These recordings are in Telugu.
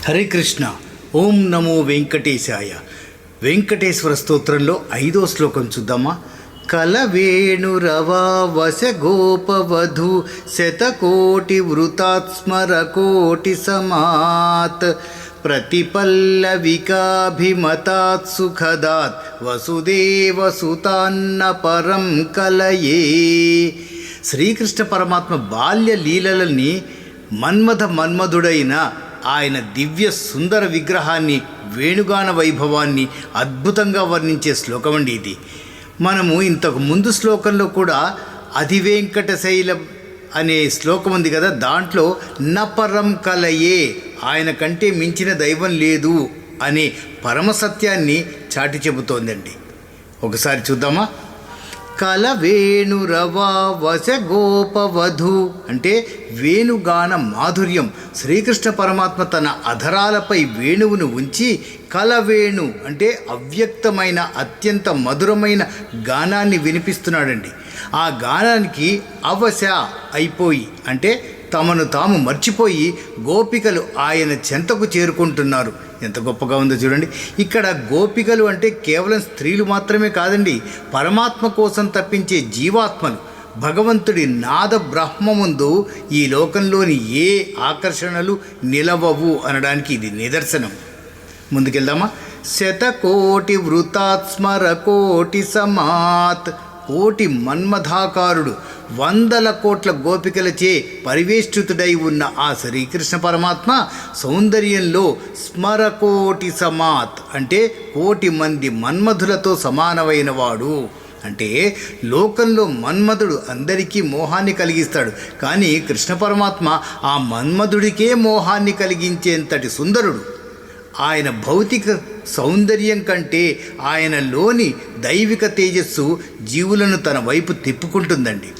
హరే కృష్ణ. ఓం నమో వెంకటేశాయ. వెంకటేశ్వర స్తోత్రంలో 5వ శ్లోకం చూద్దామా. కలవేణురవా వశ గోపవధూ శతకోటి వృతాత్స్మర కోటి సమాత్ ప్రతిపల్లవికాభిమతాత్ సుఖదాత్ వసుదేవ సుతాన్న పరం కలయే. శ్రీకృష్ణ పరమాత్మ బాల్య లీలలని మన్మధుడైన ఆయన దివ్య సుందర విగ్రహాన్ని, వేణుగాన వైభవాన్ని అద్భుతంగా వర్ణించే శ్లోకం అండి ఇది. మనము ఇంతకు ముందు శ్లోకంలో కూడా అధివేంకటశైలం అనే శ్లోకం ఉంది కదా, దాంట్లో నపరం కలయే, ఆయన కంటే మించిన దైవం లేదు అనే పరమసత్యాన్ని చాటి చెబుతోందండి. ఒకసారి చూద్దామా. కలవేణురవా వశ గోపవధూ అంటే వేణుగాన మాధుర్యం. శ్రీకృష్ణ పరమాత్మ తన అధరాలపై వేణువును ఉంచి కలవేణు అంటే అవ్యక్తమైన అత్యంత మధురమైన గానాన్ని వినిపిస్తున్నాడండి. ఆ గానానికి అవశ అయిపోయి అంటే తమను తాము మర్చిపోయి గోపికలు ఆయన చెంతకు చేరుకుంటున్నారు. ఎంత గొప్పగా ఉందో చూడండి. ఇక్కడ గోపికలు అంటే కేవలం స్త్రీలు మాత్రమే కాదండి, పరమాత్మ కోసం తప్పించే జీవాత్మలు. భగవంతుడి నాద బ్రహ్మ ముందు ఈ లోకంలోని ఏ ఆకర్షణలు నిలవవు అనడానికి ఇది నిదర్శనం. ముందుకెళ్దామా. శతకోటి వృతాత్స్మర కోటి సమాత్. కోటి మన్మథాకారుడు, 100 కోట్ల గోపికలచే పరివేష్టితుడై ఉన్న ఆ శ్రీకృష్ణ పరమాత్మ సౌందర్యంలో స్మరకోటి సమాత్ అంటే కోటి మంది మన్మధులతో సమానమైన వాడు. అంటే లోకంలో మన్మధుడు అందరికీ మోహాన్ని కలిగిస్తాడు, కానీ కృష్ణ పరమాత్మ ఆ మన్మధుడికే మోహాన్ని కలిగించేంతటి సుందరుడు. ఆయన భౌతిక సౌందర్యం కంటే ఆయనలోని దైవిక తేజస్సు జీవులను తన వైపు తిప్పుకుంటుందండి.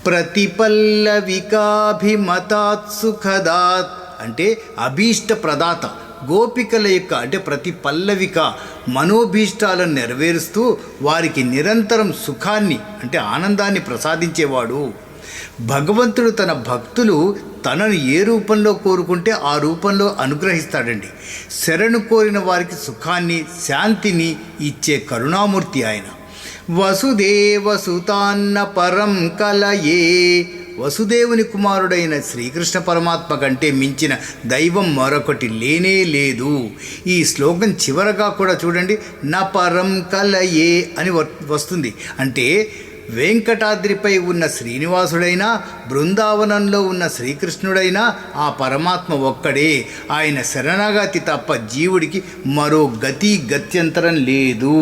ప్రతిపల్లవికాభిమతాత్ సుఖదాత్ అంటే అభీష్ట ప్రదాత. గోపికల యొక్క అంటే ప్రతి పల్లవిక మనోభీష్టాలను నెరవేరుస్తూ వారికి నిరంతరం సుఖాన్ని అంటే ఆనందాన్ని ప్రసాదించేవాడు. భగవంతుడు తన భక్తులు తనను ఏ రూపంలో కోరుకుంటే ఆ రూపంలో అనుగ్రహిస్తాడండి. శరణు కోరిన వారికి సుఖాన్ని, శాంతిని ఇచ్చే కరుణామూర్తి ఆయన. వసుదేవ సుతాన్న పరం కలయే. వసుదేవుని కుమారుడైన శ్రీకృష్ణ పరమాత్మ కంటే మించిన దైవం మరొకటి లేనే లేదు. ఈ శ్లోకం చివరగా కూడా చూడండి, న పరం కలయే అని వస్తుంది. అంటే వెంకటాద్రిపై ఉన్న శ్రీనివాసుడైనా, బృందావనంలో ఉన్న శ్రీకృష్ణుడైనా ఆ పరమాత్మ ఒక్కడే. ఆయన శరణాగతి తప్ప జీవుడికి మరో గత్యంతరం లేదు.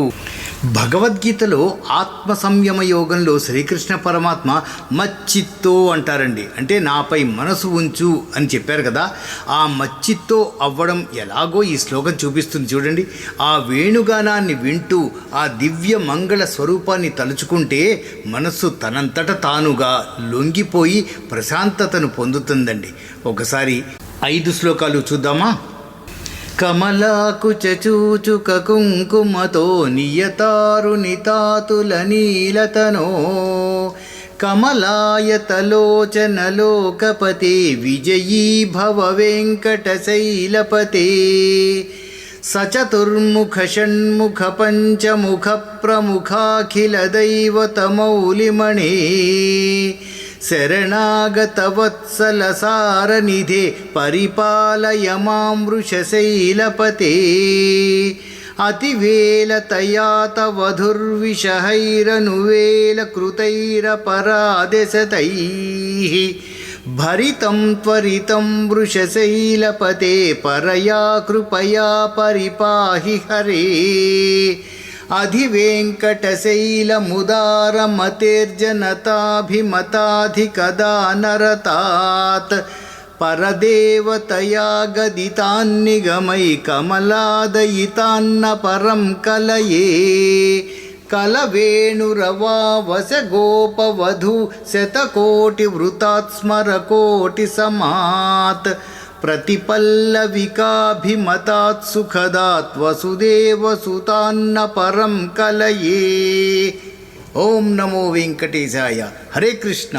భగవద్గీతలో ఆత్మ సంయమ యోగంలో శ్రీకృష్ణ పరమాత్మ మచ్చిత్తో అంటారండి. అంటే నాపై మనసు ఉంచు అని చెప్పారు కదా, ఆ మచ్చిత్తో అవ్వడం ఎలాగో ఈ శ్లోకం చూపిస్తుంది చూడండి. ఆ వేణుగానాన్ని వింటూ ఆ దివ్య మంగళ స్వరూపాన్ని తలుచుకుంటే మనస్సు తనంతట తానుగా లొంగిపోయి ప్రశాంతతను పొందుతుందండి. ఒకసారి 5 శ్లోకాలు చూద్దామా. కమలాకుచూచుక కుంకుమతో నియతారునితాతుల నీలతనో కమలాయతలోచనలోకపతే విజయీ భవ వెంకటశైలపతే. సచతుర్ముఖ షణ్ముఖ పంచముఖ ప్రముఖాఖిల దైవతమౌలిమణే శరణాగత వత్సల సారనిధే పరిపాలయ మాం వృషశైలపతే. అతివేల తయాత వధుర్విషహైరనువేల కృతైరపరాదశతైః భరితం త్వరితం వృషశైలపతే పరయా కృపయా పరిపాహి హరే. అధివేంకటశైలముదారమతేర్జనతాభిమతాధికదానరతాత్ పరదేవతయా గదితాన్నిగమై కమలాదయితాన్న పరం కలయే. కలవేణురవా వశ గోపవధూ శతకోటి వృతాత్స్మర కోటి సమాత్ ప్రతిపల్లవికాభిమతాత్ సుఖదాత్ వసుదేవ సుతాన్న పరం కలయే. ఓం నమో వెంకటేశాయ. హరే కృష్ణ.